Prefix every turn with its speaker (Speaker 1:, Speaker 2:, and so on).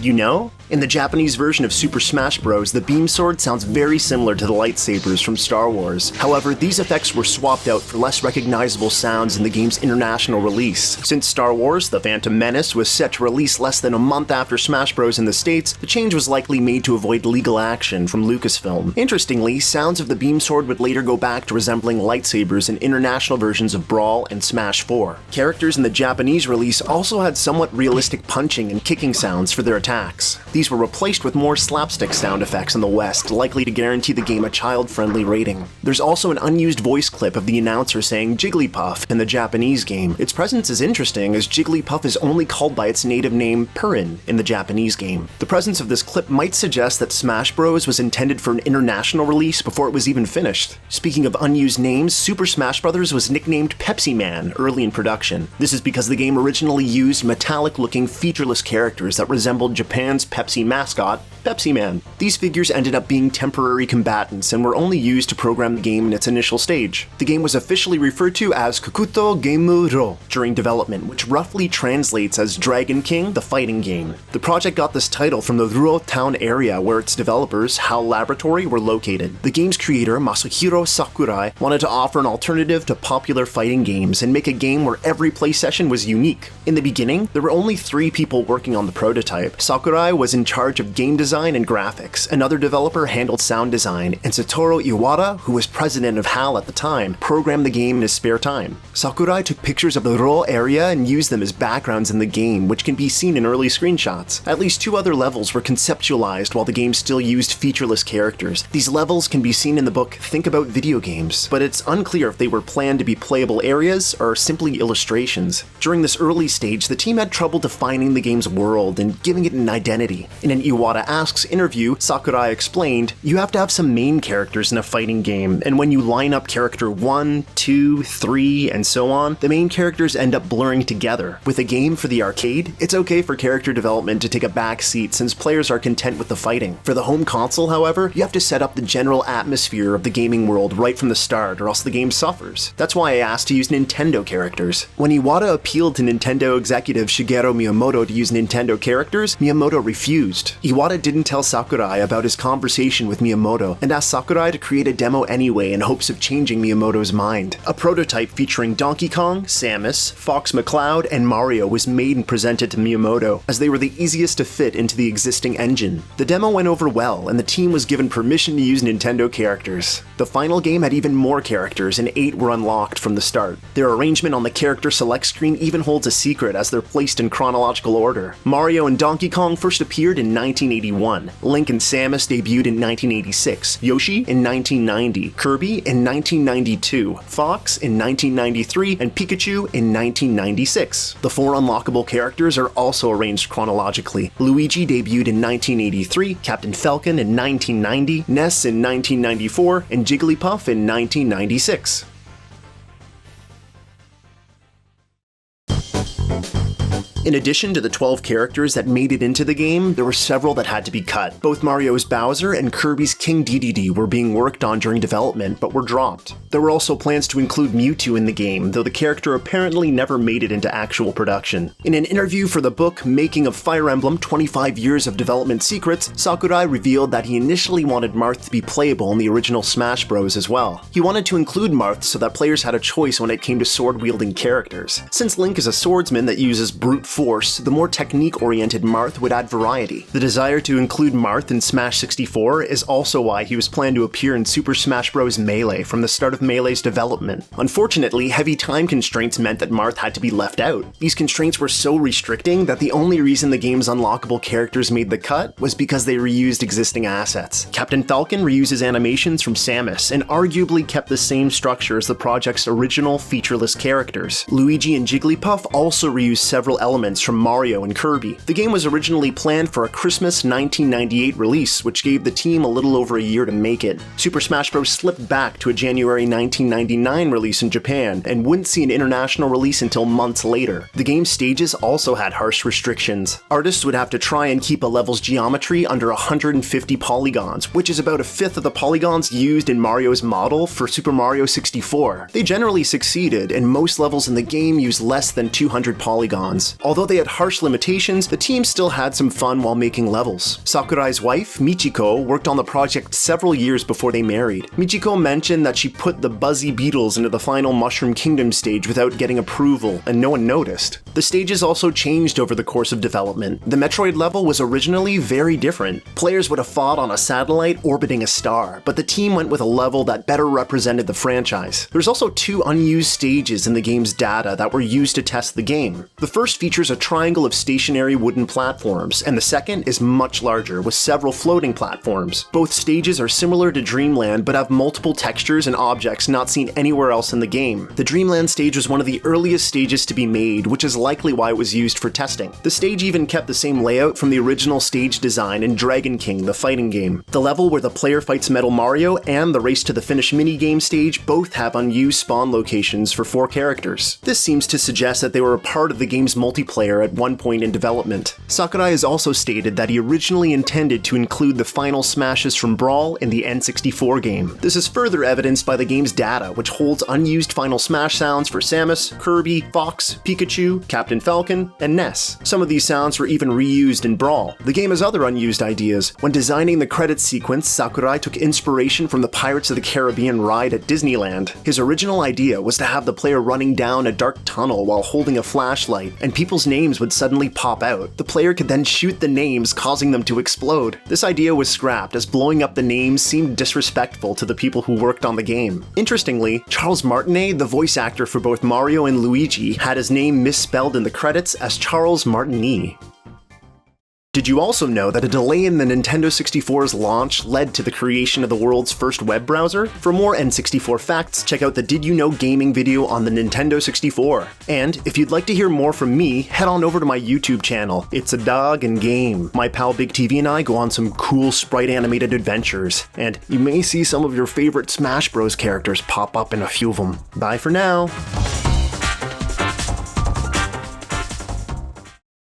Speaker 1: Did you know? In the Japanese version of Super Smash Bros, the beam sword sounds very similar to the lightsabers from Star Wars. However, these effects were swapped out for less recognizable sounds in the game's international release. Since Star Wars: The Phantom Menace was set to release less than a month after Smash Bros in the States, the change was likely made to avoid legal action from Lucasfilm. Interestingly, sounds of the beam sword would later go back to resembling lightsabers in international versions of Brawl and Smash 4. Characters in the Japanese release also had somewhat realistic punching and kicking sounds for their attacks. These were replaced with more slapstick sound effects in the West, likely to guarantee the game a child-friendly rating. There's also an unused voice clip of the announcer saying Jigglypuff in the Japanese game. Its presence is interesting, as Jigglypuff is only called by its native name Purin in the Japanese game. The presence of this clip might suggest that Smash Bros was intended for an international release before it was even finished. Speaking of unused names, Super Smash Bros was nicknamed Pepsi Man early in production. This is because the game originally used metallic-looking featureless characters that resembled Japan's Pepsi mascot, Pepsi Man. These figures ended up being temporary combatants and were only used to program the game in its initial stage. The game was officially referred to as Kokuto Game Ro during development, which roughly translates as Dragon King, the fighting game. The project got this title from the Ruro town area where its developers, HAL Laboratory, were located. The game's creator, Masahiro Sakurai, wanted to offer an alternative to popular fighting games and make a game where every play session was unique. In the beginning, there were only 3 people working on the prototype. Sakurai was in charge of game design and graphics, another developer handled sound design, and Satoru Iwata, who was president of HAL at the time, programmed the game in his spare time. Sakurai took pictures of the raw area and used them as backgrounds in the game, which can be seen in early screenshots. At least 2 other levels were conceptualized while the game still used featureless characters. These levels can be seen in the book Think About Video Games, but it's unclear if they were planned to be playable areas or simply illustrations. During this early stage, the team had trouble defining the game's world and giving it an identity. In an Iwata Asks interview, Sakurai explained, "You have to have some main characters in a fighting game, and when you line up character 1, 2, 3, and so on, the main characters end up blurring together. With a game for the arcade, it's okay for character development to take a back seat since players are content with the fighting. For the home console, however, you have to set up the general atmosphere of the gaming world right from the start, or else the game suffers. That's why I asked to use Nintendo characters." When Iwata appealed to Nintendo executive Shigeru Miyamoto to use Nintendo characters, Miyamoto refused. Iwata didn't tell Sakurai about his conversation with Miyamoto and asked Sakurai to create a demo anyway in hopes of changing Miyamoto's mind. A prototype featuring Donkey Kong, Samus, Fox McCloud, and Mario was made and presented to Miyamoto, as they were the easiest to fit into the existing engine. The demo went over well, and the team was given permission to use Nintendo characters. The final game had even more characters, and 8 were unlocked from the start. Their arrangement on the character select screen even holds a secret, as they're placed in chronological order. Mario and Donkey Kong first appeared in 1981, Link and Samus debuted in 1986, Yoshi in 1990, Kirby in 1992, Fox in 1993, and Pikachu in 1996. The 4 unlockable characters are also arranged chronologically. Luigi debuted in 1983, Captain Falcon in 1990, Ness in 1994, and Jigglypuff in 1996. In addition to the 12 characters that made it into the game, there were several that had to be cut. Both Mario's Bowser and Kirby's King Dedede were being worked on during development, but were dropped. There were also plans to include Mewtwo in the game, though the character apparently never made it into actual production. In an interview for the book Making of Fire Emblem: 25 Years of Development Secrets, Sakurai revealed that he initially wanted Marth to be playable in the original Smash Bros as well. He wanted to include Marth so that players had a choice when it came to sword-wielding characters. Since Link is a swordsman that uses brute force, the more technique-oriented Marth would add variety. The desire to include Marth in Smash 64 is also why he was planned to appear in Super Smash Bros. Melee from the start of Melee's development. Unfortunately, heavy time constraints meant that Marth had to be left out. These constraints were so restricting that the only reason the game's unlockable characters made the cut was because they reused existing assets. Captain Falcon reuses animations from Samus, and arguably kept the same structure as the project's original featureless characters. Luigi and Jigglypuff also reused several elements from Mario and Kirby. The game was originally planned for a Christmas 1998 release, which gave the team a little over a year to make it. Super Smash Bros. Slipped back to a January 1999 release in Japan, and wouldn't see an international release until months later. The game's stages also had harsh restrictions. Artists would have to try and keep a level's geometry under 150 polygons, which is about a fifth of the polygons used in Mario's model for Super Mario 64. They generally succeeded, and most levels in the game use less than 200 polygons. Although Although they had harsh limitations, the team still had some fun while making levels. Sakurai's wife, Michiko, worked on the project several years before they married. Michiko mentioned that she put the buzzy beetles into the final Mushroom Kingdom stage without getting approval, and no one noticed. The stages also changed over the course of development. The Metroid level was originally very different. Players would have fought on a satellite orbiting a star, but the team went with a level that better represented the franchise. There's also 2 unused stages in the game's data that were used to test the game. The first features a triangle of stationary wooden platforms, and the second is much larger, with several floating platforms. Both stages are similar to Dreamland, but have multiple textures and objects not seen anywhere else in the game. The Dreamland stage was one of the earliest stages to be made, which is likely why it was used for testing. The stage even kept the same layout from the original stage design in Dragon King, the fighting game. The level where the player fights Metal Mario and the Race to the Finish minigame stage both have unused spawn locations for 4 characters. This seems to suggest that they were a part of the game's multiplayer at one point in development. Sakurai has also stated that he originally intended to include the final smashes from Brawl in the N64 game. This is further evidenced by the game's data, which holds unused final smash sounds for Samus, Kirby, Fox, Pikachu, Captain Falcon, and Ness. Some of these sounds were even reused in Brawl. The game has other unused ideas. When designing the credits sequence, Sakurai took inspiration from the Pirates of the Caribbean ride at Disneyland. His original idea was to have the player running down a dark tunnel while holding a flashlight, and people's names would suddenly pop out. The player could then shoot the names, causing them to explode. This idea was scrapped, as blowing up the names seemed disrespectful to the people who worked on the game. Interestingly, Charles Martinet, the voice actor for both Mario and Luigi, had his name misspelled in the credits as Charles Martinet. Did you also know that a delay in the Nintendo 64's launch led to the creation of the world's first web browser? For more N64 facts, check out the Did You Know Gaming video on the Nintendo 64. And if you'd like to hear more from me, head on over to my YouTube channel, ItsaDogandGame. My pal Big TV and I go on some cool sprite animated adventures, and you may see some of your favorite Smash Bros characters pop up in a few of them. Bye for now.